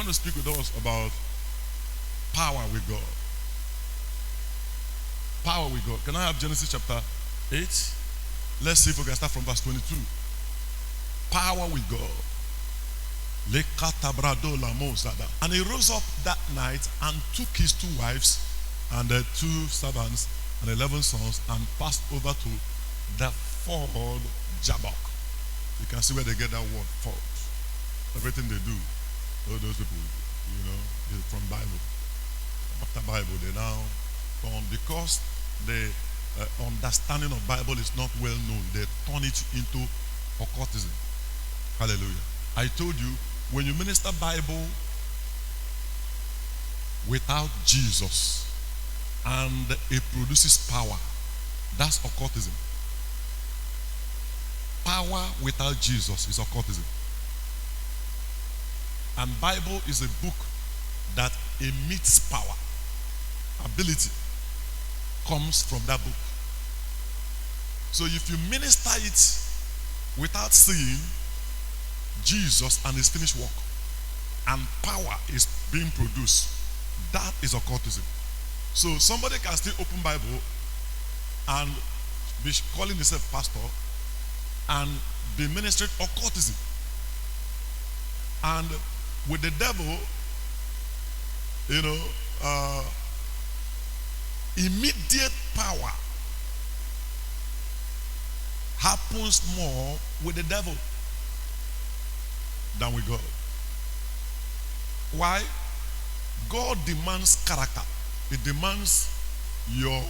want to speak with us about power with God. Power with God. Can I have Genesis chapter 8? Let's see if we can start from verse 22. Power with God. And he rose up that night and took his 2 wives and their 2 servants and 11 sons and passed over to the ford Jabbok. You can see where they get that word, ford. Everything they do, all those people, is from Bible. After Bible, they now turn, because the understanding of Bible is not well known, they turn it into occultism. Hallelujah. I told you, when you minister Bible without Jesus and it produces power, that's occultism. Power without Jesus is occultism. And Bible is a book that emits power. Ability comes from that book. So if you minister it without seeing Jesus and his finished work, and power is being produced, that is occultism. So somebody can still open Bible and be calling himself pastor and be ministering occultism. And with the devil, immediate power happens more with the devil than with God. Why? God demands character. It demands your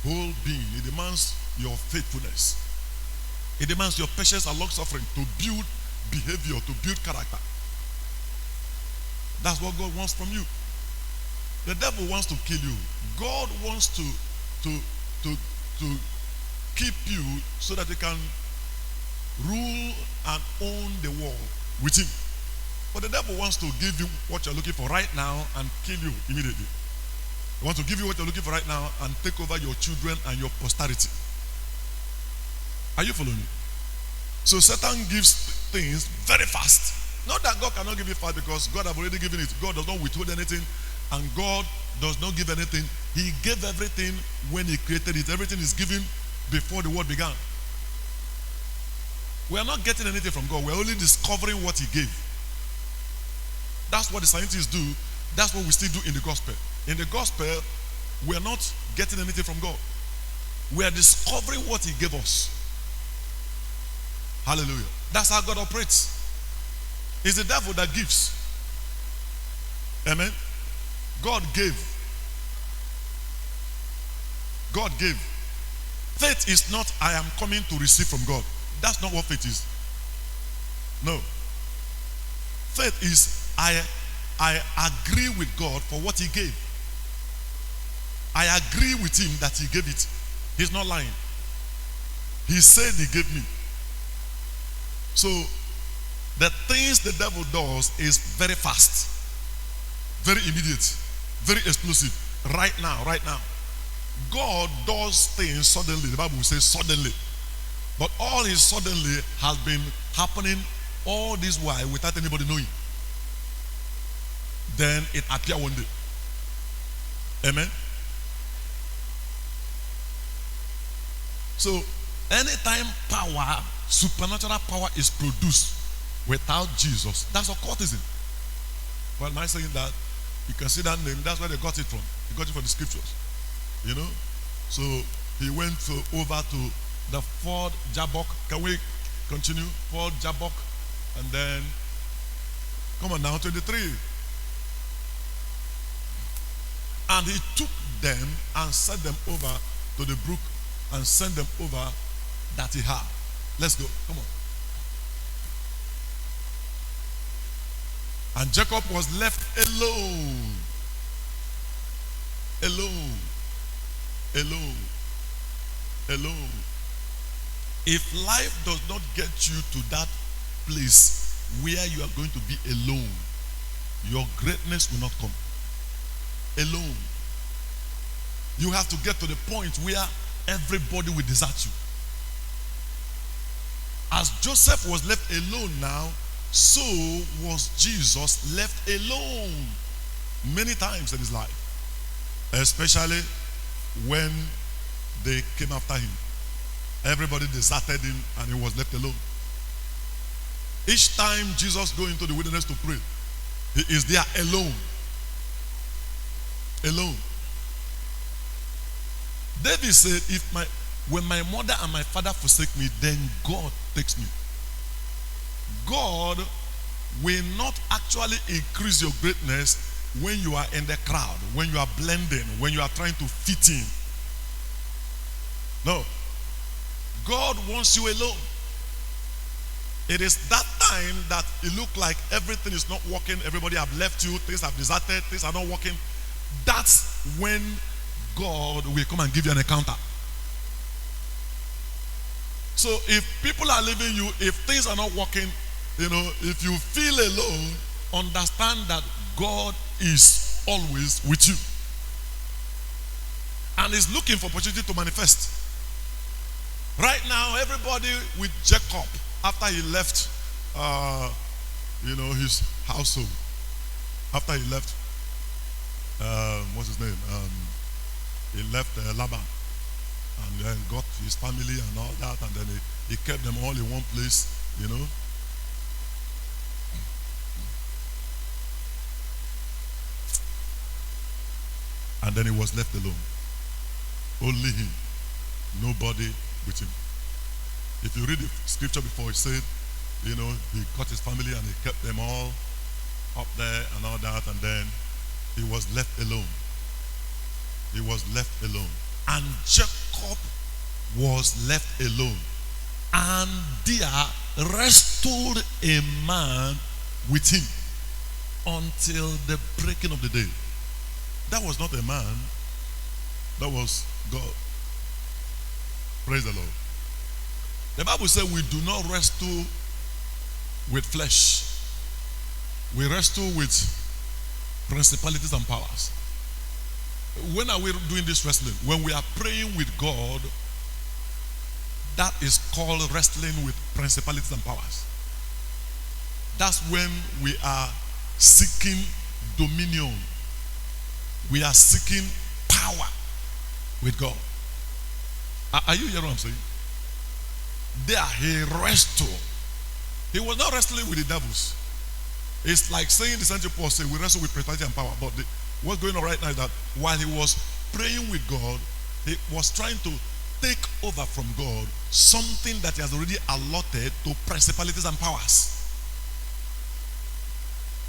whole being. It demands your faithfulness. It demands your patience and long suffering to build behavior, to build character. That's what God wants from you. The devil wants to kill you. God wants to keep you so that he can rule and own the world with him. But the devil wants to give you what you're looking for right now and kill you immediately. He wants to give you what you're looking for right now and take over your children and your posterity. Are you following me? So Satan gives things very fast. Not that God cannot give it fast, because God has already given it. God does not withhold anything, and God does not give anything. He gave everything when he created it. Everything is given before the world began. We are not getting anything from God. We are only discovering what he gave. That's what the scientists do. That's what we still do in the gospel. In the gospel, we are not getting anything from God. We are discovering what he gave us. Hallelujah. That's how God operates. It's the devil that gives. Amen. God gave. God gave. Faith is not, I am coming to receive from God. That's not what faith is. No. Faith is, I agree with God for what he gave. I agree with him that he gave it. He's not lying. He said he gave me. So the things the devil does is very fast, very immediate, very explosive. Right now. God does things suddenly. The Bible will say suddenly. But all his suddenly has been happening all this while without anybody knowing. Then it appears one day. Amen. So anytime power, supernatural power is produced without Jesus, that's occultism. Well, am I saying that? You can see that name. That's where they got it from. They got it from the scriptures. So he went over to the ford Jabbok. Can we continue? Ford Jabbok. And then, come on now, 23. And he took them and set them over to the brook and sent them over that he had. Let's go. Come on. And Jacob was left alone. Alone. If life does not get you to that place where you are going to be alone, your greatness will not come. Alone. You have to get to the point where everybody will desert you. As Joseph was left alone now, So was Jesus left alone many times in his life, especially when they came after him. Everybody deserted him and he was left alone. Each time Jesus goes into the wilderness to pray, he is there alone. Alone. David said, when my mother and my father forsake me, then God takes me. God will not actually increase your greatness when you are in the crowd, when you are blending, when you are trying to fit in. No. God wants you alone. It is that time that it looks like everything is not working, everybody have left you, things have deserted, things are not working. That's when God will come and give you an encounter. So if people are leaving you, if things are not working, if you feel alone, understand that God is always with you. And is looking for opportunity to manifest. Right now, everybody with Jacob, after he left, his household, after he left, what's his name? He left Laban, and then got his family and all that, and then he kept them all in one place, And then he was left alone. Only him, nobody with him. If you read the scripture before, it said, he got his family and he kept them all up there and all that, and then he was left alone. He was left alone. And Jacob was left alone. And there restored a man with him until the breaking of the day. That was not a man, that was God. Praise the Lord. The Bible says we do not wrestle with flesh. We wrestle with principalities and powers. When are we doing this wrestling? When we are praying with God, that is called wrestling with principalities and powers. That's when we are seeking dominion. We are seeking power with God. Are you hearing what I'm saying? There he wrestled. He was not wrestling with the devils. It's like saying the Saint Paul said, we wrestle with principality and power. But what's going on right now is that while he was praying with God, he was trying to take over from God something that he has already allotted to principalities and powers.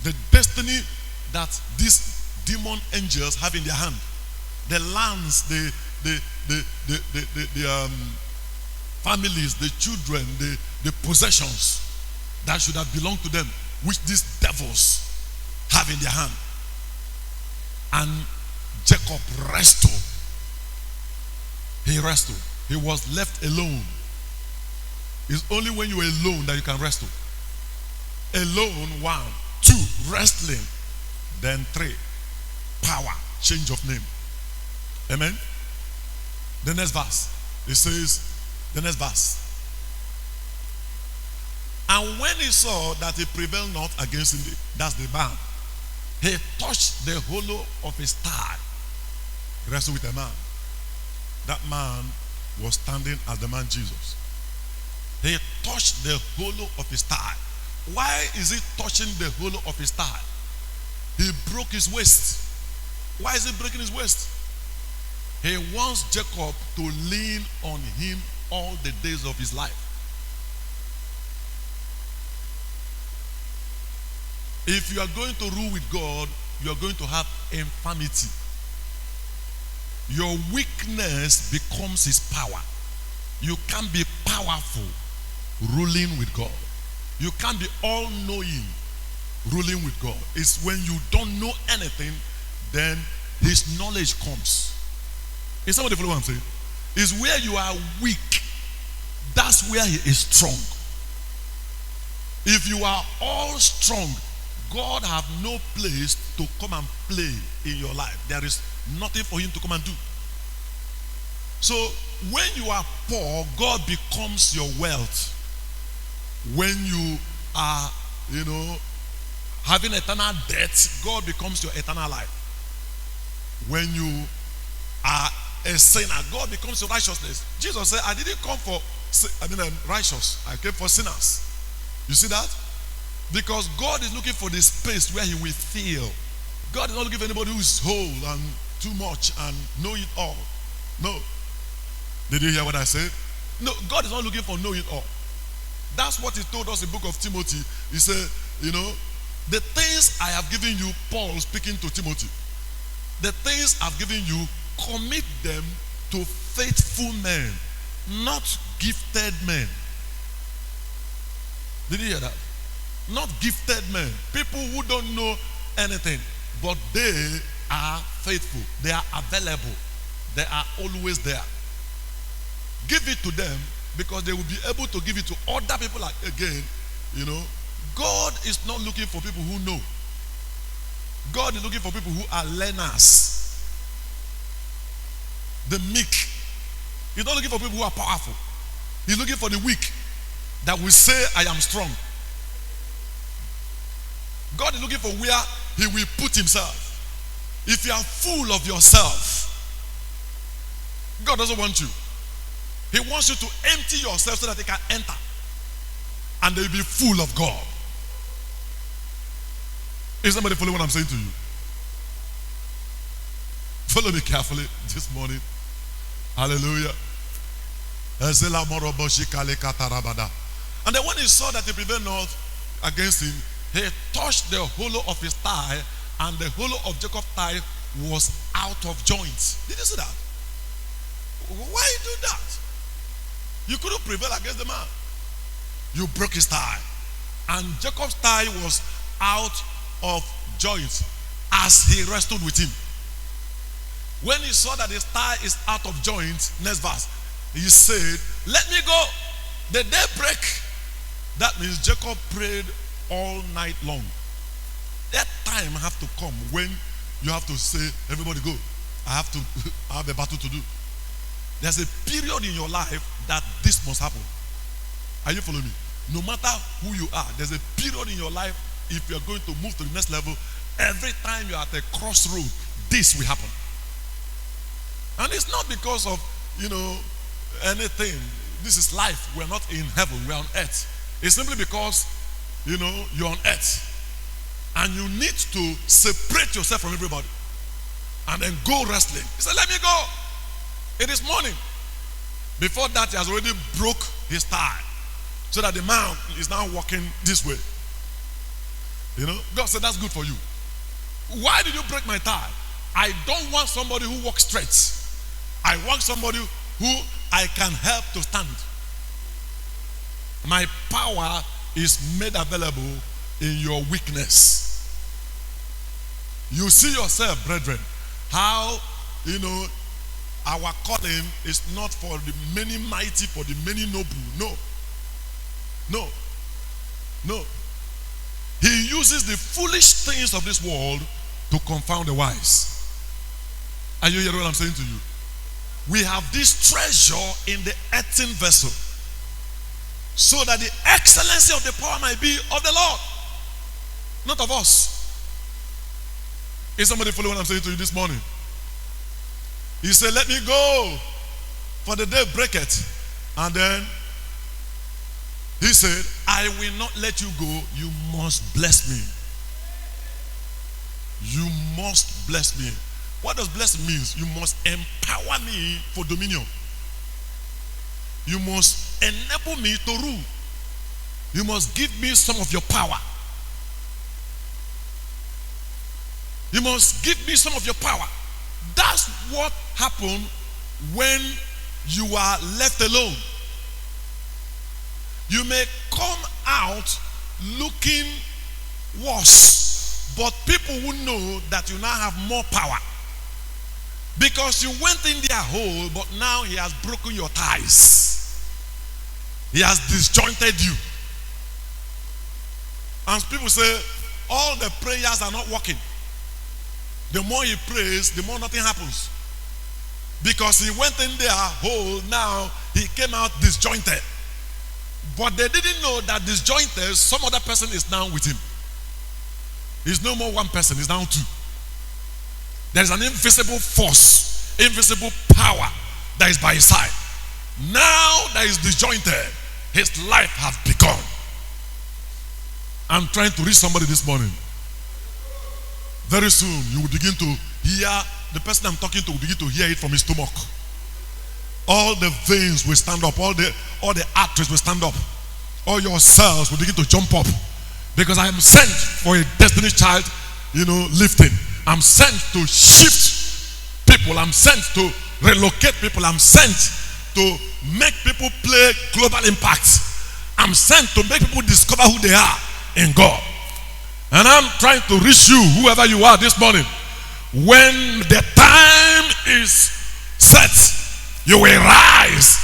The destiny that these demon angels have in their hand, the lands, the families, the children, the possessions that should have belonged to them, which these devils have in their hand. And Jacob wrestled. He wrestled. He was left alone. It's only when you are alone that you can wrestle. Alone, 1. 2, wrestling. Then 3, power, change of name. Amen. The next verse. It says, the next verse. And when he saw that he prevailed not against him, that's the man, he touched the hollow of his thigh. Wrestled with a man. That man was standing as the man Jesus. He touched the hollow of his thigh. Why is he touching the hollow of his thigh? He broke his waist. Why is he breaking his waist? He wants Jacob to lean on him all the days of his life. If you are going to rule with God, you are going to have infirmity. Your weakness becomes his power. You can't be powerful ruling with God. You can't be all-knowing ruling with God. It's when you don't know anything, then his knowledge comes. Is somebody follow what I'm saying? It's where you are weak, that's where he is strong. If you are all strong, God have no place to come and play in your life. There is nothing for him to come and do. So when you are poor, God becomes your wealth. When you are having eternal death, God becomes your eternal life. When you are a sinner, God becomes your righteousness. Jesus said, I didn't come for righteous. I came for sinners. You see that? Because God is looking for the space where he will fill. God is not looking for anybody who is whole and too much and know it all. No. Did you hear what I said? No, God is not looking for know it all. That's what he told us in the book of Timothy. He said, the things I have given you, Paul speaking to Timothy, the things I've given you, commit them to faithful men, not gifted men. Did you hear that? Not gifted men. People who don't know anything, but they are faithful. They are available. They are always there. Give it to them because they will be able to give it to other people again. God is not looking for people who know. God is looking for people who are learners. The meek. He's not looking for people who are powerful. He's looking for the weak that will say, I am strong. God is looking for where he will put himself. If you are full of yourself, God doesn't want you. He wants you to empty yourself so that he can enter. And they will be full of God. Is somebody following what I'm saying to you? Follow me carefully this morning. Hallelujah. And then when he saw that he prevailed not against him, he touched the hollow of his thigh, and the hollow of Jacob's thigh was out of joint. Did you see that? Why do that? You couldn't prevail against the man. You broke his thigh. And Jacob's thigh was out of joint as he wrestled with him. When he saw that his thigh is out of joint, next verse, he said, let me go. The day break. That means Jacob prayed all night long. That time have to come when you have to say, everybody go. I have a battle to do. There's a period in your life that this must happen. Are you following me? No matter who you are, there's a period in your life, if you're going to move to the next level, every time you're at a crossroad, this will happen. And it's not because of, anything. This is life. We're not in heaven, we're on earth. It's simply because, you're on earth. And you need to separate yourself from everybody. And then go wrestling. He said, let me go. It is morning. Before that, he has already broke his thigh. So that the man is now walking this way. God said, that's good for you. Why did you break my thigh? I don't want somebody who walks straight. I want somebody who I can help to stand. My power is made available in your weakness. You see yourself, brethren, how, our calling is not for the many mighty, for the many noble. No. He uses the foolish things of this world to confound the wise. Are you hearing what I'm saying to you? We have this treasure in the earthen vessel, so that the excellency of the power might be of the Lord, not of us. Is somebody following what I'm saying to you this morning? He said, let me go, for the day breaketh. And then he said, I will not let you go. You must bless me. You must bless me. What does bless means? You must empower me for dominion. You must enable me to rule. You must give me some of your power. You must give me some of your power. That's what happens when you are left alone. You may come out looking worse, but people will know that you now have more power. Because you went in their hole, but now he has broken your ties. He has disjointed you. And people say, all the prayers are not working. The more he prays, the more nothing happens. Because he went in their hole, now he came out disjointed. But they didn't know that disjointed, some other person is now with him. It's no more one person, it's now two. There is an invisible force, invisible power that is by his side. Now that is disjointed, his life has begun. I'm trying to reach somebody this morning. Very soon you will begin to hear, the person I'm talking to will begin to hear it from his stomach. All the veins will stand up, all the arteries will stand up, all your cells will begin to jump up. Because I am sent for a destiny child, lifting. I'm sent to shift people. I'm sent to relocate people. I'm sent to make people play global impact. I'm sent to make people discover who they are in God. And I'm trying to reach you, whoever you are this morning. When the time is set, you will rise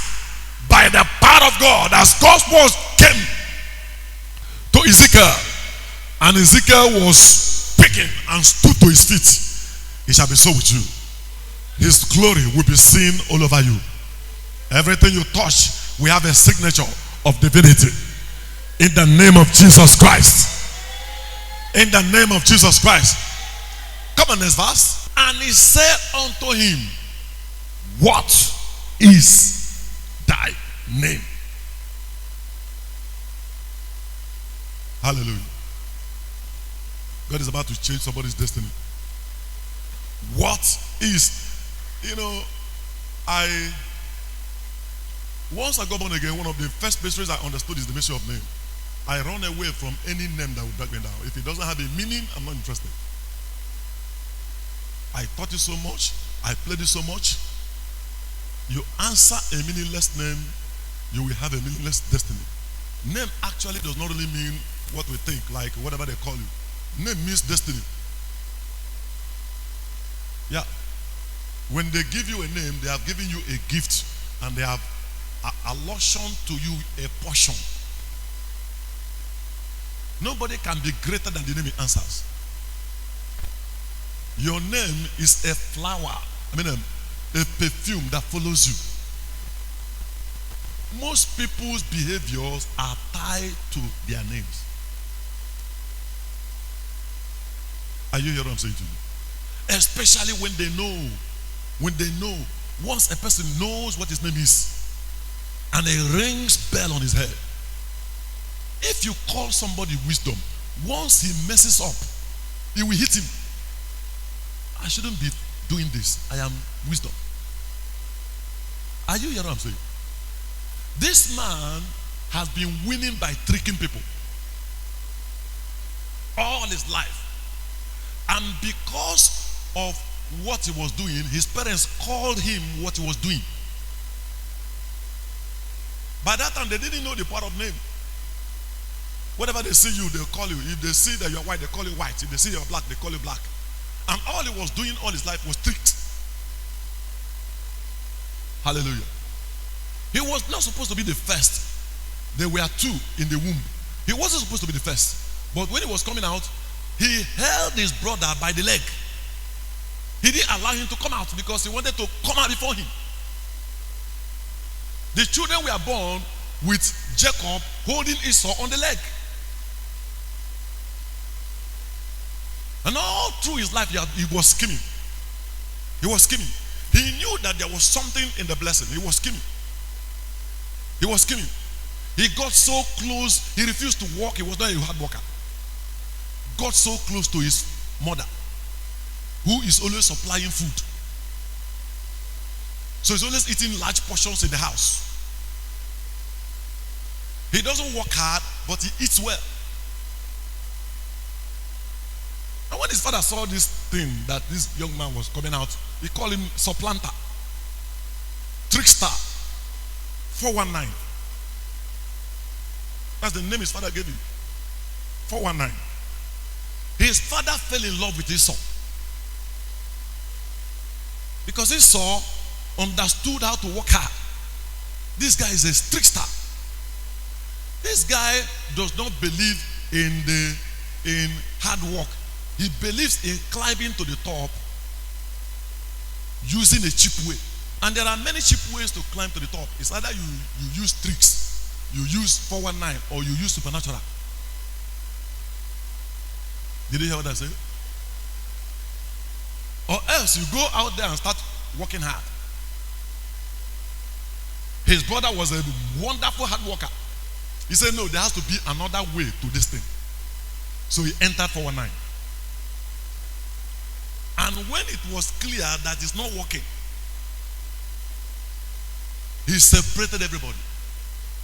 by the power of God. As God's words came to Ezekiel, and Ezekiel was speaking and stood to his feet, it shall be so with you. His glory will be seen all over you. Everything you touch will have a signature of divinity. In the name of Jesus Christ. In the name of Jesus Christ. Come on, next verse. And he said unto him, what is thy name? Hallelujah. God is about to change somebody's destiny. What is, once I got born again, one of the first mysteries I understood is the mystery of name. I run away from any name that will back me down. If it doesn't have a meaning, I'm not interested. I taught it so much, I played it so much. You answer a meaningless name, you will have a meaningless destiny. Name actually does not really mean what we think, like whatever they call you. Name means destiny. Yeah. When they give you a name, they have given you a gift, and they have allocated to you a portion. Nobody can be greater than the name it answers. Your name is a flower, a perfume that follows you. Most people's behaviors are tied to their names. Are you hearing what I'm saying to you? Especially when they know. Once a person knows what his name is, and a rings bell on his head. If you call somebody wisdom, once he messes up, it will hit him. I shouldn't be doing this. I am wisdom. Are you hearing what I'm saying? This man has been winning by tricking people all his life. And because of what he was doing, his parents called him what he was doing. By that time, they didn't know the power of name. Whenever they see you, they'll call you. If they see that you're white, they call you white. If they see you're black, they call you black. And all he was doing all his life was tricked. Hallelujah. He was not supposed to be the first. There were two in the womb. He wasn't supposed to be the first. But when he was coming out, he held his brother by the leg. He didn't allow him to come out because he wanted to come out before him. The children were born with Jacob holding Esau on the leg. And all through his life, he was scheming. He was scheming. He knew that there was something in the blessing. He was scheming. He was scheming. He got so close, he refused to walk. He was not a hard worker. Got so close to his mother, who is always supplying food. So he's always eating large portions in the house. He doesn't work hard, but he eats well. And when his father saw this thing that this young man was coming out, he called him supplanter, trickster, 419. That's the name his father gave him. 419. His father fell in love with Esau. Because Esau understood how to work hard. This guy is a trickster. This guy does not believe in hard work. He believes in climbing to the top using a cheap way. And there are many cheap ways to climb to the top. It's either you use tricks you use 419 or you use supernatural. Did you hear what I said? Or else you go out there and start working hard. His brother was a wonderful hard worker. He said, no, there has to be another way to this thing. So he entered 419. And when it was clear that it's not working, he separated everybody.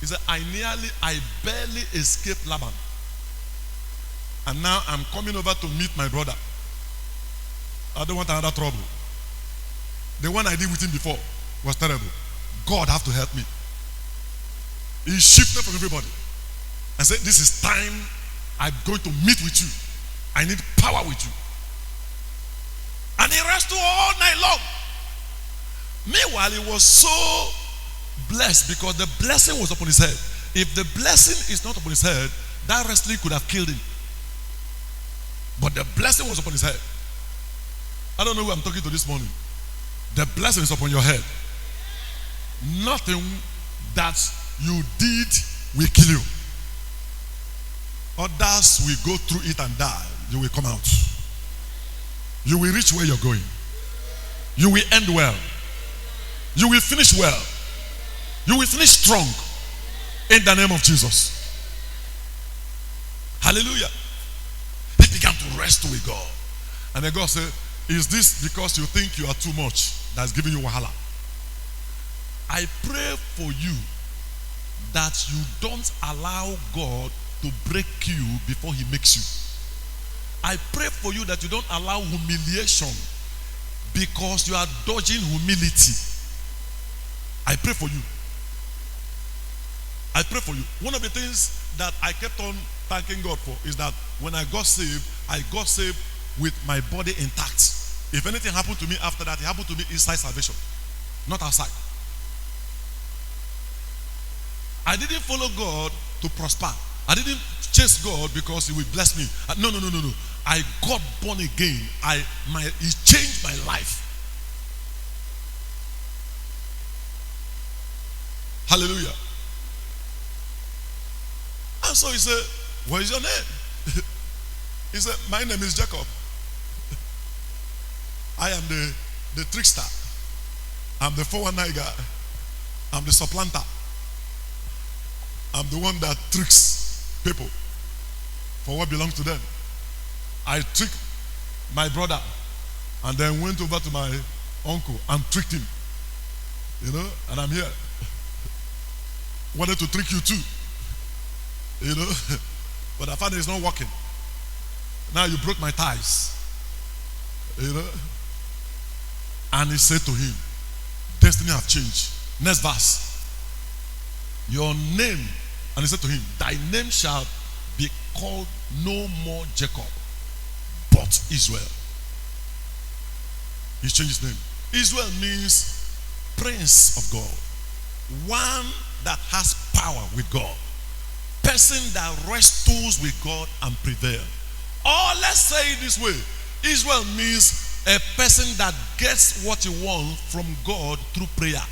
He said, I barely escaped Laban. And now I'm coming over to meet my brother. I don't want another trouble. The one I did with him before was terrible. God have to help me. He shifted from everybody and said, this is time I'm going to meet with you. I need power with you. And he wrestled all night long. Meanwhile, he was so blessed because the blessing was upon his head. If the blessing is not upon his head, that wrestling could have killed him. But the blessing was upon his head. I don't know who I'm talking to this morning. The blessing is upon your head. Nothing that you did will kill you. Others will go through it and die. You will come out. You will reach where you're going. You will end well. You will finish well. You will finish strong. In the name of Jesus. Hallelujah. He began to wrestle with God. And then God said, is this because you think you are too much that's giving you wahala? I pray for you that you don't allow God to break you before he makes you. I pray for you that you don't allow humiliation because you are dodging humility. I pray for you. I pray for you. One of the things that I kept on thanking God for is that when I got saved with my body intact. If anything happened to me after that, it happened to me inside salvation, not outside. I didn't follow God to prosper. I didn't chase God because he will bless me. No. I got born again. He changed my life. Hallelujah. And so he said, what is your name? He said, my name is Jacob. I am the trickster. I'm the 419 guy. I'm the supplanter. I'm the one that tricks people for what belongs to them. I tricked my brother and then went over to my uncle and tricked him. You know, and I'm here. Wanted to trick you too. You know, but I found it's not working. Now you broke my ties. You know. And he said to him, destiny have changed. Next verse. Your name, and he said to him, thy name shall be called no more Jacob, but Israel. He changed his name. Israel means prince of God. One that has power with God. Person that wrestles with God and prevail. Or let's say it this way. Israel means a person that gets what he wants from God through prayer.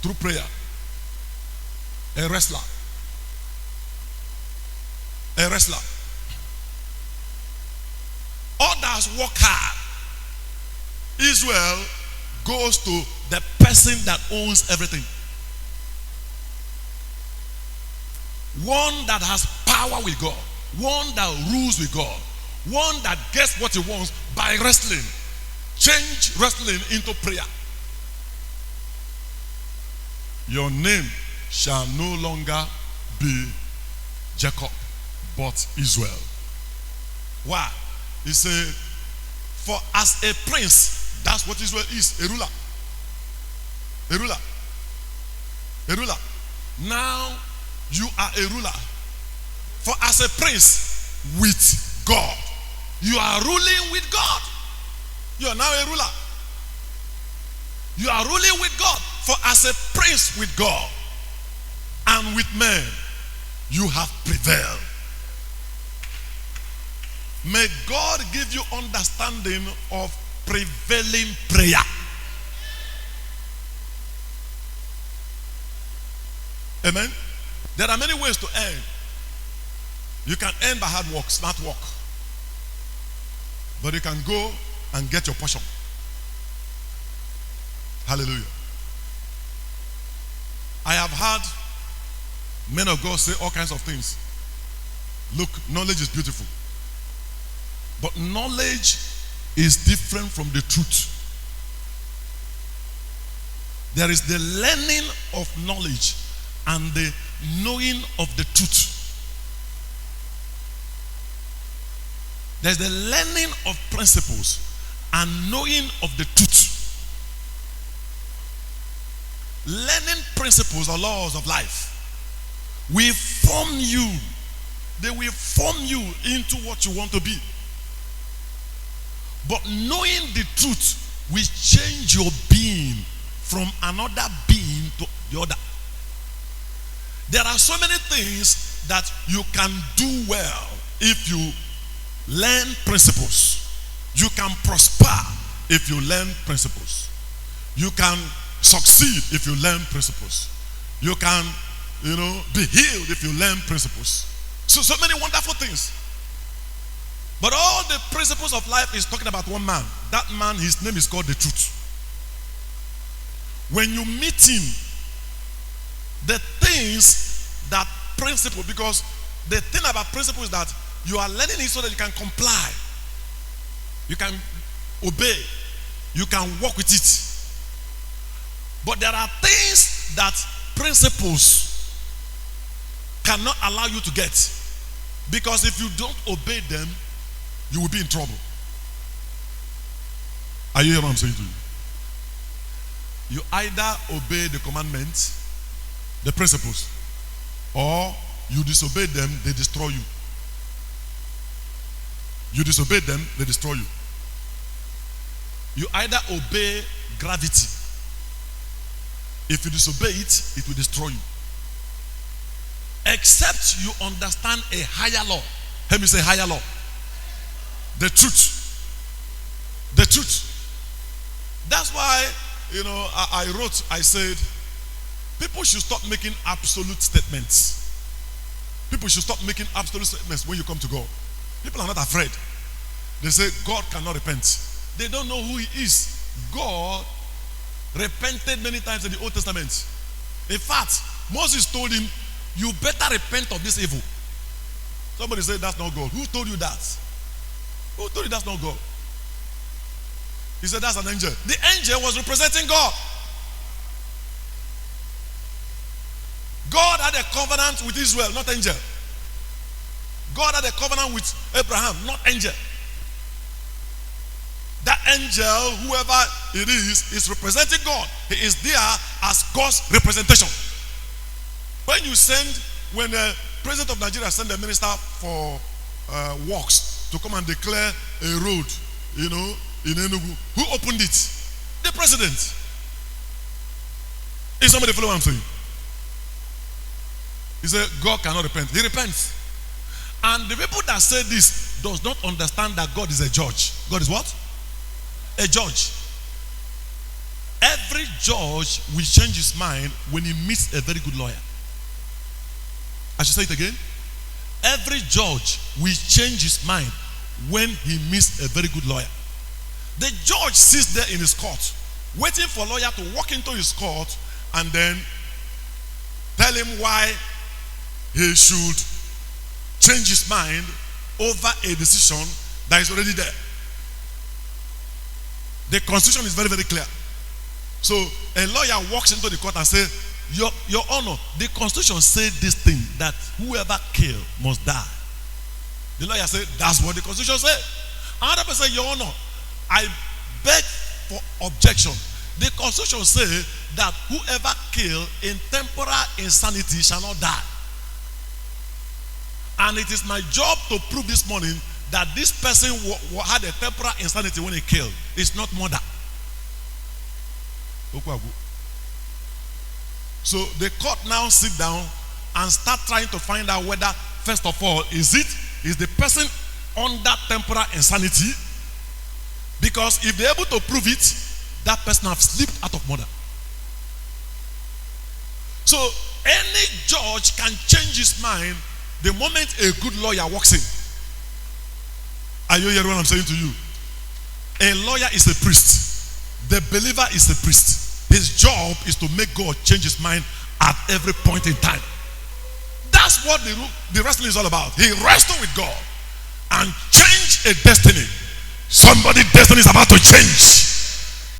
Through prayer. A wrestler. A wrestler. Others work hard. Israel goes to the person that owns everything. One that has power with God. One that rules with God. One that gets what he wants by wrestling. Change wrestling into prayer. Your name shall no longer be Jacob, but Israel. Why? He said, for as a prince, that's what Israel is, a ruler. A ruler. A ruler. Now you are a ruler. For as a prince with God, you are ruling with God. You are now a ruler. You are ruling with God. For as a prince with God and with men, you have prevailed. May God give you understanding of prevailing prayer. Amen. There are many ways to earn. You can earn by hard work, smart work. But you can go and get your portion. Hallelujah. I have heard men of God say all kinds of things. Look, knowledge is beautiful. But knowledge is different from the truth. There is the learning of knowledge and the knowing of the truth. There's the learning of principles and knowing of the truth. Learning principles or laws of life will form you. They will form you into what you want to be. But knowing the truth will change your being from another being to the other. There are so many things that you can do well if you learn principles. You can prosper if you learn principles. You can succeed if you learn principles. You can, be healed if you learn principles. So many wonderful things. But all the principles of life is talking about one man. That man, his name is called the truth. When you meet him, the things that principle, because the thing about principle is that you are learning it so that you can comply. You can obey. You can work with it. But there are things that principles cannot allow you to get. Because if you don't obey them, you will be in trouble. Are you hearing what I'm saying to you? You either obey the commandments, the principles, or you disobey them, they destroy you. You disobey them, they destroy you. You either obey gravity. If you disobey it, it will destroy you. Except you understand a higher law. Let me say higher law. The truth. The truth. That's why, I said, people should stop making absolute statements. People should stop making absolute statements when you come to God. People are not afraid. They say God cannot repent. They don't know who he is. God repented many times in the Old Testament. In fact, Moses told him, you better repent of this evil. Somebody said that's not God. Who told you that? Who told you that's not God? He said that's an angel. The angel was representing God. God had a covenant with Israel, not angel. God had a covenant with Abraham, not angel. That angel, whoever it is representing God. He is there as God's representation. When the president of Nigeria sent the minister for works to come and declare a road, in Enugu, who opened it? The president. Is somebody follow what I'm saying? He said, God cannot repent. He repents. And the people that say this does not understand that God is a judge. God is what? A judge. Every judge will change his mind when he meets a very good lawyer. I should say it again. Every judge will change his mind when he meets a very good lawyer. The judge sits there in his court, waiting for a lawyer to walk into his court and then tell him why he should change his mind over a decision that is already there. The constitution is very, very clear. So a lawyer walks into the court and says, Your Honor, the constitution said this thing, that whoever kills must die. The lawyer said, that's what the constitution said. Another person said, Your Honor, I beg for objection. The constitution says that whoever kills in temporal insanity shall not die. And it is my job to prove this morning that this person had a temporal insanity when he killed. It's not murder. So the court now sit down and start trying to find out whether, first of all, is the person under temporal insanity? Because if they're able to prove it, that person has slipped out of murder. So any judge can change his mind the moment a good lawyer walks in. Are you hearing what I'm saying to you? A lawyer is a priest. The believer is a priest. His job is to make God change his mind at every point in time. That's what the wrestling is all about. He wrestled with God and changed a destiny. Somebody's destiny is about to change.